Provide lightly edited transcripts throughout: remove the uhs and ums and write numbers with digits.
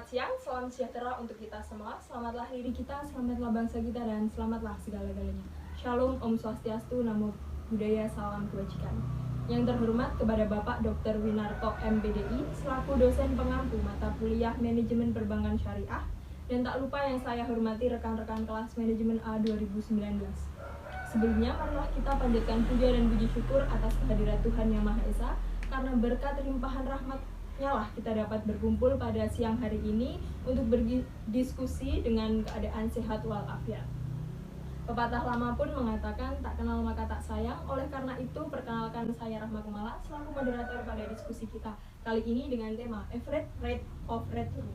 siang, salam sejahtera untuk kita semua. Selamatlah diri kita, selamatlah bangsa kita, dan selamatlah segala-galanya. Shalom, Om Swastiastu, Namo Buddhaya, salam kebajikan. Yang terhormat kepada Bapak Dr. Winarto MPDI selaku dosen pengampu mata kuliah Manajemen Perbankan Syariah, dan tak lupa yang saya hormati rekan-rekan kelas Manajemen A 2019. Sebelumnya, marilah kita panjatkan puja dan puji syukur atas kehadirat Tuhan Yang Maha Esa, karena berkat limpahan rahmat-Nya lah kita dapat berkumpul pada siang hari ini untuk berdiskusi dengan keadaan sehat walafiat. Pepatah lama pun mengatakan tak kenal maka tak sayang. Oleh karena itu, perkenalkan saya Rahma Kumala selaku moderator pada diskusi kita kali ini dengan tema Average Rate of Return.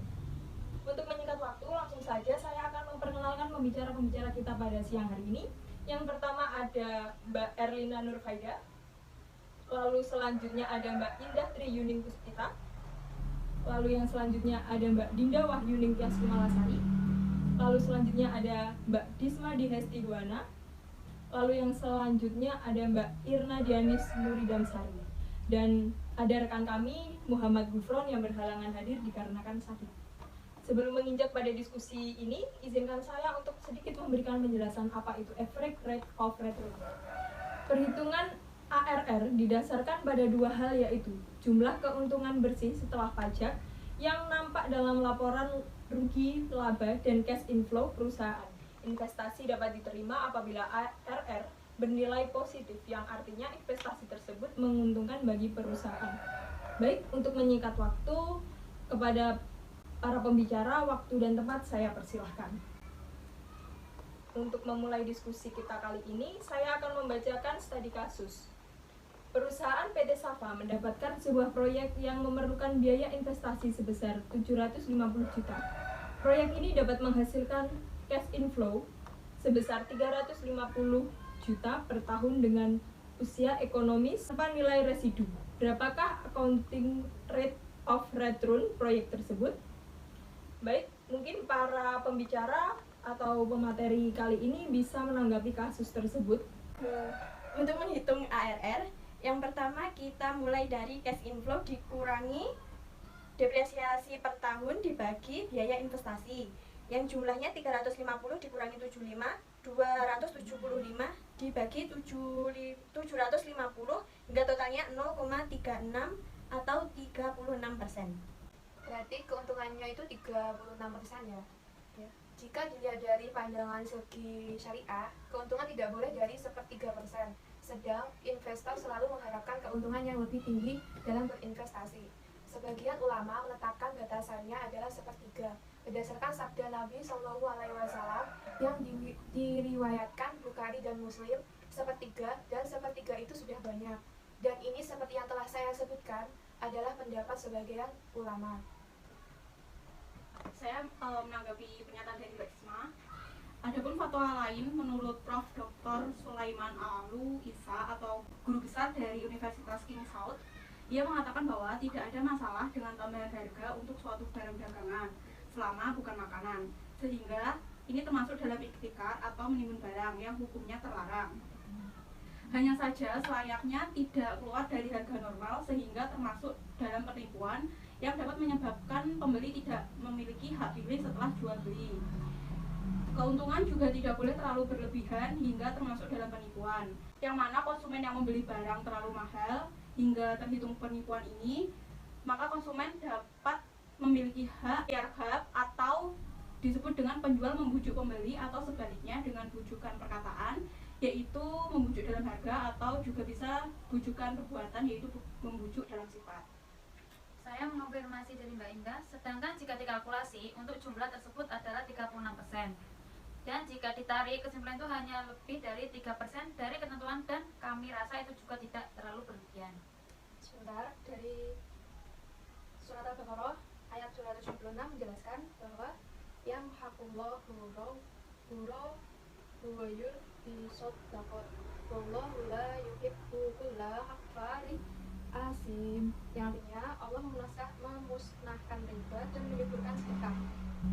Untuk menyingkat waktu, langsung saja saya akan memperkenalkan pembicara-pembicara kita pada siang hari ini. Yang pertama ada Mbak Erlina Nurfaida, lalu selanjutnya ada Mbak Indah Tri Yuning Puspita, lalu yang selanjutnya ada Mbak Dinda Wahyuning Tias Kumalasari, lalu selanjutnya ada Mbak Disma Dihesti Duana, lalu yang selanjutnya ada Mbak Irna Dianis Nuridamsari, dan ada rekan kami Muhammad Gufron yang berhalangan hadir dikarenakan sakit. Sebelum menginjak pada diskusi ini, izinkan saya untuk sedikit memberikan penjelasan apa itu average rate of return. Perhitungan ARR didasarkan pada dua hal, yaitu jumlah keuntungan bersih setelah pajak yang nampak dalam laporan rugi laba dan cash inflow perusahaan. Investasi dapat diterima apabila ARR bernilai positif, yang artinya investasi tersebut menguntungkan bagi perusahaan. Baik, untuk menyingkat waktu, kepada para pembicara, waktu dan tempat saya persilahkan. Untuk memulai diskusi kita kali ini, saya akan membacakan studi kasus. Perusahaan PT Safa mendapatkan sebuah proyek yang memerlukan biaya investasi sebesar 750 juta. Proyek ini dapat menghasilkan cash inflow sebesar 350 juta per tahun dengan usia ekonomis tanpa nilai residu. Berapakah accounting rate of return proyek tersebut? Baik, mungkin para pembicara atau pemateri kali ini bisa menanggapi kasus tersebut. Untuk menghitung ARR, yang pertama kita mulai dari cash inflow dikurangi depresiasi per tahun dibagi biaya investasi, yang jumlahnya 350 dikurangi 75, 275 dibagi 750 hingga totalnya 0,36 atau 36%. Berarti keuntungannya itu 36% ya? Ya. Jika dilihat dari pandangan segi syariah, keuntungan tidak boleh dari 1/3%. Sedang investor selalu mengharapkan keuntungan yang lebih tinggi dalam berinvestasi. Sebagian ulama menetapkan batasannya adalah 1/3 berdasarkan sabda Nabi Shallallahu Alaihi Wasallam yang diriwayatkan Bukhari dan Muslim. 1/3 dan 1/3 itu sudah banyak. Dan ini seperti yang telah saya sebutkan adalah pendapat sebagian ulama. Saya menanggapi pernyataan dari Mbak Isma. Adapun fatwa lain menurut Prof. Dr. Sulaiman Al-Alu Isa atau guru besar dari Universitas King Saud, ia mengatakan bahwa tidak ada masalah dengan tambahan harga untuk suatu barang dagangan selama bukan makanan, sehingga ini termasuk dalam iktikar atau menimbun barang yang hukumnya terlarang. Hanya saja selayaknya tidak keluar dari harga normal sehingga termasuk dalam penipuan yang dapat menyebabkan pembeli tidak memiliki hak pilih setelah jual beli. Keuntungan juga tidak boleh terlalu berlebihan hingga termasuk dalam penipuan, yang mana konsumen yang membeli barang terlalu mahal hingga terhitung penipuan ini, maka konsumen dapat memiliki hak irhab atau disebut dengan penjual membujuk pembeli, atau sebaliknya dengan bujukan perkataan, yaitu membujuk dalam harga, atau juga bisa bujukan perbuatan, yaitu membujuk dalam sifat. Saya mengonfirmasi dari Mbak Indah, sedangkan jika dikalkulasi untuk jumlah tersebut adalah 36%. Dan jika ditarik, kesimpulan itu hanya lebih dari 3% dari ketentuan, dan kami rasa itu juga tidak terlalu berlebihan. Sebentar, dari surat Al-Baqarah ayat 276 menjelaskan bahwa yang hakullah huro huwayur bisodakot wallahu la yuhibbu kulla kafari asim, yang artinya Allah memusnahkan riba dan menyuburkan sedekah.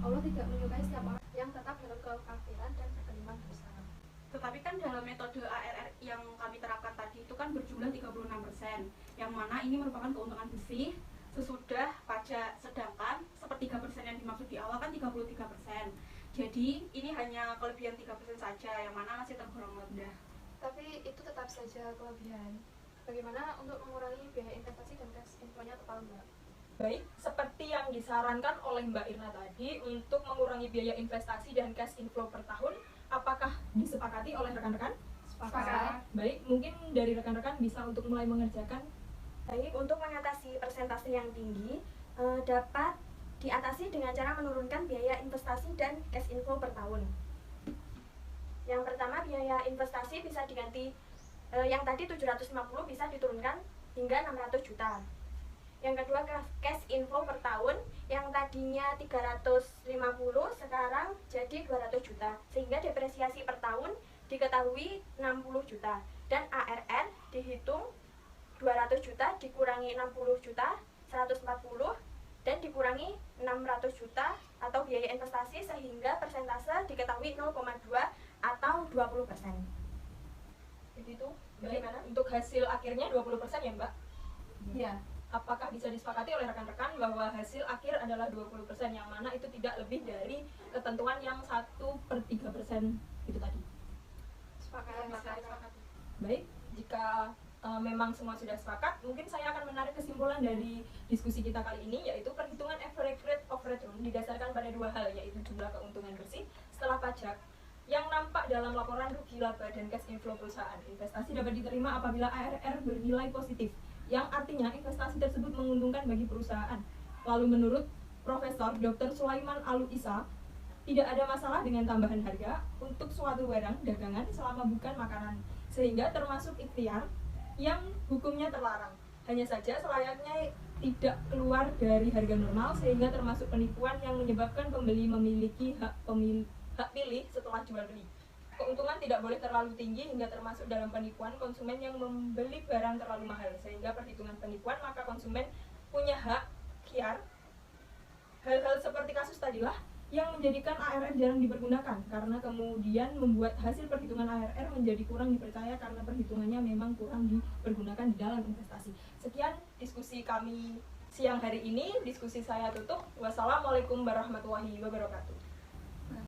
Allah tidak menyukai setiap orang yang tetap dalam kekafiran dan berkeliman besar. Tetapi kan dalam metode ARR yang kami terapkan tadi itu kan berjumlah 36%, yang mana ini merupakan keuntungan bersih sesudah pajak, sedangkan 3% yang dimaksud di awal kan 33%. Jadi ini hanya kelebihan 3% saja yang mana masih tergolong rendah. Tapi itu tetap saja kelebihan. Bagaimana untuk mengurangi biaya investasi dan cash inflow-nya total, Mbak? Baik, seperti yang disarankan oleh Mbak Irna tadi untuk mengurangi biaya investasi dan cash inflow per tahun, apakah disepakati oleh rekan-rekan? Sepakat. Baik, mungkin dari rekan-rekan bisa untuk mulai mengerjakan. Baik, untuk mengatasi persentase yang tinggi dapat diatasi dengan cara menurunkan biaya investasi dan cash inflow per tahun. Yang pertama, biaya investasi bisa diganti yang tadi 750 bisa diturunkan hingga 600 juta. Yang kedua, cash inflow per tahun yang tadinya 350 sekarang jadi 200 juta. Sehingga depresiasi per tahun diketahui 60 juta. Dan ARR dihitung 200 juta dikurangi 60 juta, 140, dan dikurangi 600 juta atau biaya investasi sehingga persentase diketahui 0,2 atau 20%. Begitu. Bagaimana? Untuk hasil akhirnya 20% ya, Mbak? Iya. Apakah bisa disepakati oleh rekan-rekan bahwa hasil akhir adalah 20%, yang mana itu tidak lebih dari ketentuan yang 1/3% itu tadi? Sepakat. Baik, jika memang semua sudah sepakat, mungkin saya akan menarik kesimpulan dari diskusi kita kali ini, yaitu perhitungan average rate of return didasarkan pada dua hal, yaitu jumlah keuntungan bersih setelah pajak yang nampak dalam laporan rugi laba dan cash inflow perusahaan. Investasi dapat diterima apabila ARR bernilai positif, yang artinya investasi tersebut menguntungkan bagi perusahaan. Lalu menurut Profesor Dr. Sulaiman Alu Isa, tidak ada masalah dengan tambahan harga untuk suatu barang dagangan selama bukan makanan, sehingga termasuk ikhtiar yang hukumnya terlarang. Hanya saja selayaknya tidak keluar dari harga normal, sehingga termasuk penipuan yang menyebabkan pembeli memiliki hak pilih setelah jual beli. Keuntungan tidak boleh terlalu tinggi hingga termasuk dalam penipuan konsumen yang membeli barang terlalu mahal, sehingga perhitungan penipuan maka konsumen punya hak khiar. Hal-hal seperti kasus tadilah yang menjadikan ARR jarang dipergunakan, karena kemudian membuat hasil perhitungan ARR menjadi kurang dipercaya karena perhitungannya memang kurang dipergunakan di dalam investasi. Sekian diskusi kami siang hari ini. Diskusi saya tutup. Wassalamualaikum warahmatullahi wabarakatuh.